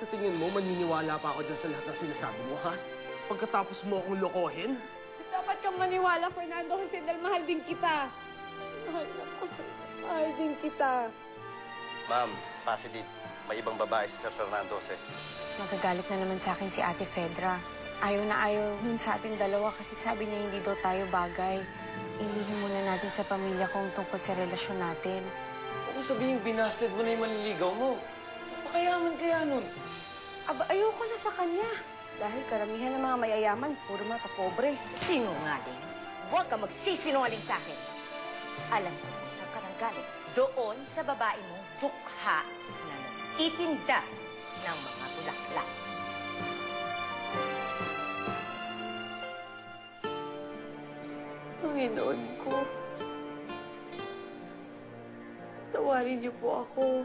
tingin mo, maniniwala pa ako dyan sa lahat ng sinasabi mo, ha? Pagkatapos mo akong lokohin? Dapat kang maniwala, Fernando Jose, dahil mahal din kita. Mahal din kita. Ma'am, positive. May ibang babae si Sir Fernando Jose. Magagalit na naman sa akin si Ate Fedra. Ayaw na ayaw nun sa ating dalawa kasi sabi niya hindi daw tayo bagay. Ilihim muna natin sa pamilya kung tungkol sa relasyon natin. Huwag sabihin, binasted mo na yung manliligaw mo. Napakayaman kaya nun. Aba, ayoko na sa kanya. Dahil karamihan ng mga mayayaman, puro mga kapobre. Sinungaling. Huwag ka magsisinungaling sa akin. Alam ko kung saan ka nang galing. Doon sa babae mong dukha na nagtitinda ng mga bulaklak. Panginoon ko, tawarin niyo po ako.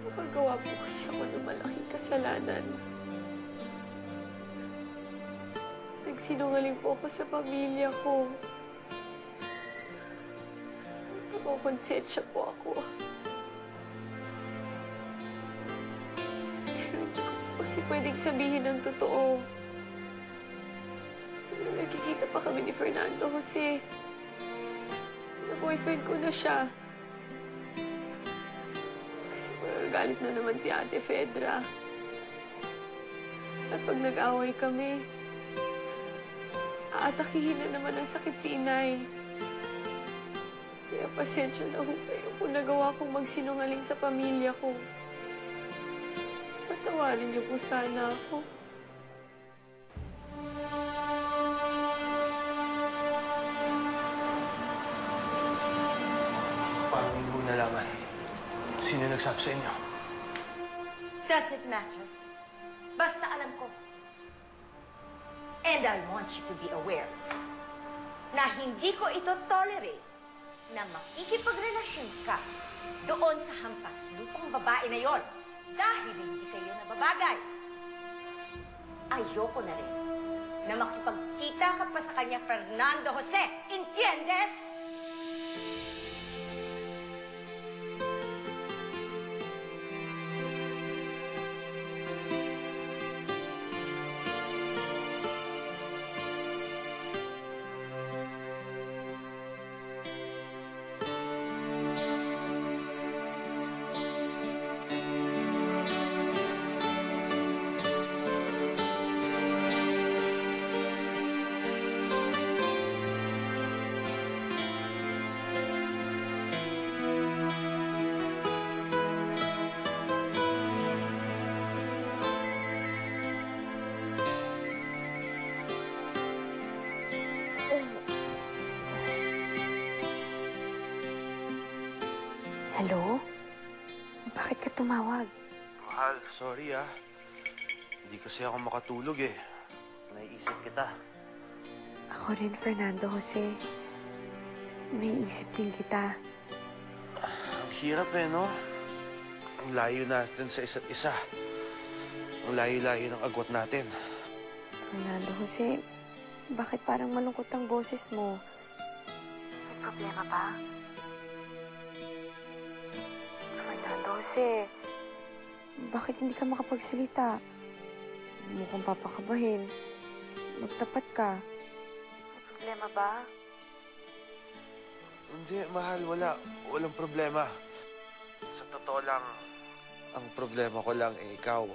Nakagawa po kasi ako ng malaking kasalanan. Nagsinungaling po ako sa pamilya ko. Nakakonsensya po ako. Pero hindi ko po kasi pwedeng sabihin ng totoo. Nagkikita pa kami ni Fernando Jose. Na-boyfriend ko na siya. Kasi magagalit na naman si Ate Fedra. At pag nag-away kami, aatakihin na naman ang sakit si Inay. Kaya pasensya na ho kayo kung nagawa kong magsinungaling sa pamilya ko. Patawarin niyo po sana ako. Paano hindi mo nalaman? Sino nagsabi sa inyo? Doesn't matter. Basta alam ko. And I want you to be aware na hindi ko ito tolerate na makikipagrelasyon ka doon sa hampas lupang babae na yon dahil hindi kayo nababagay. Ayoko na rin na makipagkita ka pa sa kanya, Fernando Jose. Entiendes? Hello? Bakit ka tumawag? Mahal, sorry ah. Hindi kasi ako makatulog eh. Naiisip kita. Ako rin, Fernando Jose. Naiisip din kita. Ang hirap eh, no? Ang layo natin sa isa't isa. Ang layo-layo ng agwat natin. Fernando Jose, bakit parang malungkot ang boses mo? May problema ba? Fernando Jose, bakit hindi ka makapagsalita? Mukhang papakabahin. Magtapat ka. May problema ba? Hindi, mahal. Walang problema. Sa totoo lang, ang problema ko lang eh ikaw.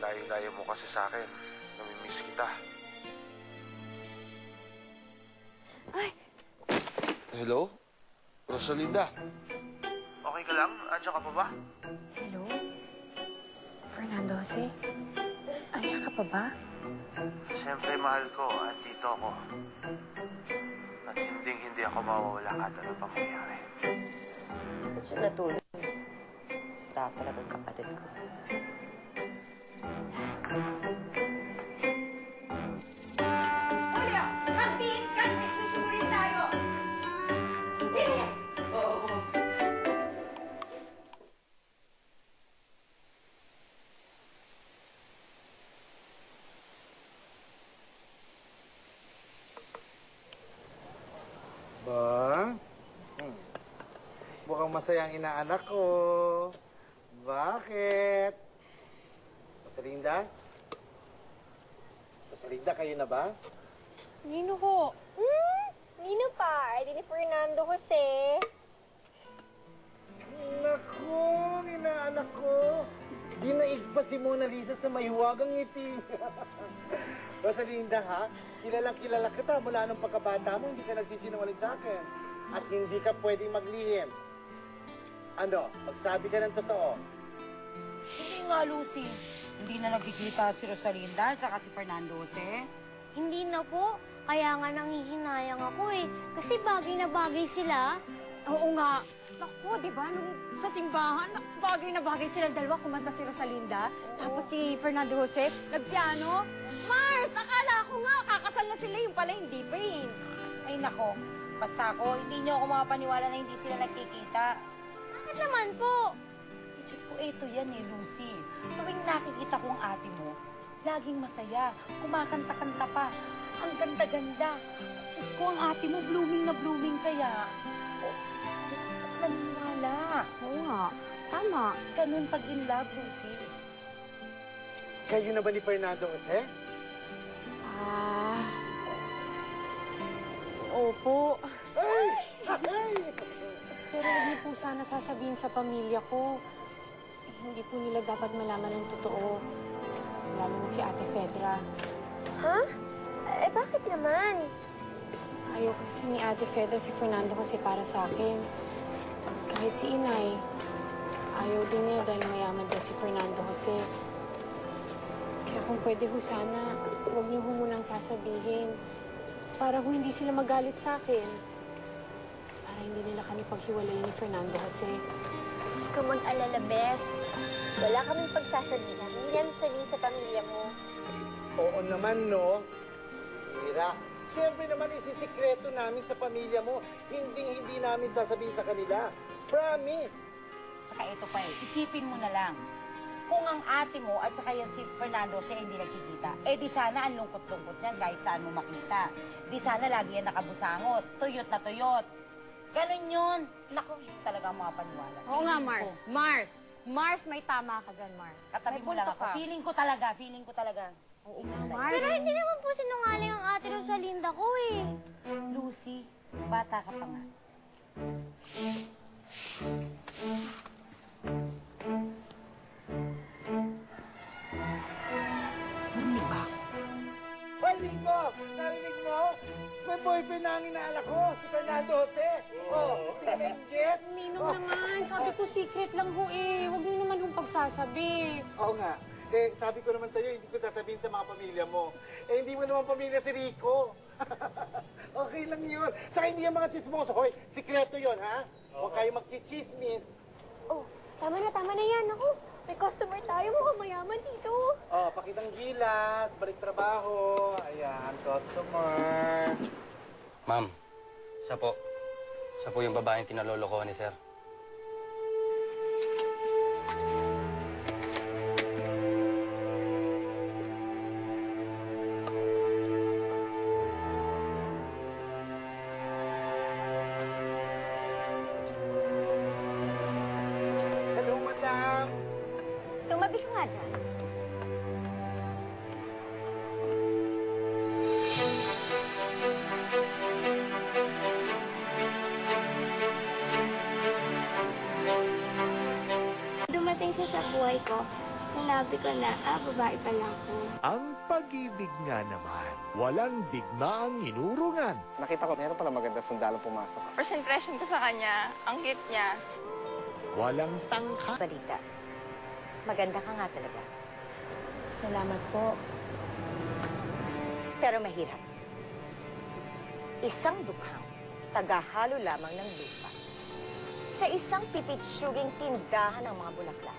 Layo-layo mo kasi sa akin. Namimiss kita. Ay! Hello? Rosalinda? Okay ka lang? Andiyan ka pa ba? Hello? Fernando Jose? Andiyan ka pa ba? Siyempre, mahal ko. Andito ako. At hindi ako mawawala kahit ano pang mangyari. Ba't siya natulog? Basta talagang kapatid ko. Julio! Magbihis ka! May susugurin tayo! Bilis! Oo. Ba? Mukhang masaya ang inaanak ko. Bakit? Rosalinda? Rosalinda, kayo na ba? Nino ko. Nino pa? Ay, di ni Fernando Jose. Naku, inaanak ko. Dinaig pa si Mona Lisa sa mahiwagang ngiti. Rosalinda, ha? Kilalang kilala kita mula nung pagkabata mo, hindi ka nagsisinungaling sa akin. At hindi ka pwedeng maglihim. Ano, magsabi ka ng totoo. Hindi nga, Lucy. Hindi na nagkikita si Rosalinda at saka si Fernando Jose. Hindi na po. Kaya nga nangihinayang ako eh. Kasi bagay na bagay sila. Oo nga. Naku, di ba, nung sa simbahan, bagay na bagay silang dalawa, kumanta si Rosalinda, tapos si Fernando Jose, nagpiano. Mars, akala ko nga, kakasal na sila, yung pala hindi pa eh. Ay, nako. Basta ako, hindi niyo ako makapaniwala na hindi sila nagkikita. Bakit naman po? Diyos ko, eto yan eh, Lucy. Tuwing nakikita ko ang ate mo, laging masaya, kumakanta-kanta pa. Ang ganda-ganda. Diyos ko, ang ate mo, blooming na blooming kaya. Oh, Diyos ko, naniwala. Oo nga, tama. Ganun pag in love, Lucy. Kayo na ba ni Fernando Jose? Opo. Ay! Ay! Pero hindi po sana sasabihin sa pamilya ko. Hindi po nila dapat malaman ng totoo. Lalo na si Ate Fedra. Ha? Eh, bakit naman? Ayaw kasi ni Ate Fedra si Fernando kasi para sa akin. Kahit si Inay, ayaw din niya dahil mayaman daw si Fernando Jose. Kaya kung pwede ho sana, huwag niyo ho munang sasabihin. Para ho hindi sila magalit sa akin. Para hindi nila kami paghiwalayin ni Fernando Jose. Huwag ka mag-alala, Bes. Wala kaming pagsasabihan. Hindi namin sabihin sa pamilya mo. Oo naman, no? Mira, siyempre naman isisikreto namin sa pamilya mo. Hindi namin sasabihin sa kanila. Promise! Saka ito pa eh, isipin mo na lang. Kung ang ate mo at saka yan si Fernando Jose hindi nagkikita, eh di sana ang lungkot-lungkot niyan kahit saan mo makita. Di sana lagi yan nakabusangot, tuyot na tuyot. Ganun yun. Naku, talaga ang mga paniwala. Oo nga, Mars. Mars, may tama ka dyan, Mars. Katabi mo lang ako. Feeling ko talaga. Oo nga, Mars. Pero hindi naman po sinungaling ang ate Rosalinda ko eh. Lucy, bata ka pa nga. Narinig ba? Hoy, Nico! Narinig mo? May boyfriend na ang inaalak ko, si Fernando Jose. Oh, hindi ka na-ingit? Ninong naman, sabi ko secret lang ho eh. Huwag niyo naman hong pagsasabi. Oo nga. Eh, sabi ko naman sa'yo, hindi ko sasabihin sa mga pamilya mo. Eh, hindi mo naman pamilya si Rico. Okay lang yun. Tsaka hindi yung mga chismoso. Hoy, sikreto yun, ha? Huwag kayo magchichismis. Oh, tama na yan. Ako, may customer tayo. Mukhang mayaman dito. Oh, pakitang gilas, balik trabaho. Ayan, customer. Ma'am, siya po. Siya po yung babaeng tinalolokohan ni Sir. Hello, madam. Tumabi ka nga dyan. Dumating siya sa buhay ko. Sinabi ko na, babae pa lang ako. Ang pag-ibig nga naman, walang digmaang inurungan. Nakita ko, meron pala maganda sundalong pumasok. First impression ko sa kanya, ang cute niya. Walang tangka. Balita, maganda ka nga talaga. Salamat po. Pero mahirap. Isang dukhang tagahalo lamang ng lupa sa isang pipitsuging tindahan ng mga bulaklak.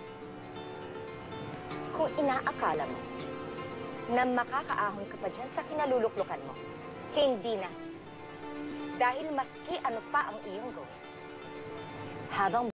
Kung inaakala mo na makakaahon ka pa dyan sa kinaluluklukan mo, hindi na. Dahil maski ano pa ang iyong gawin, habang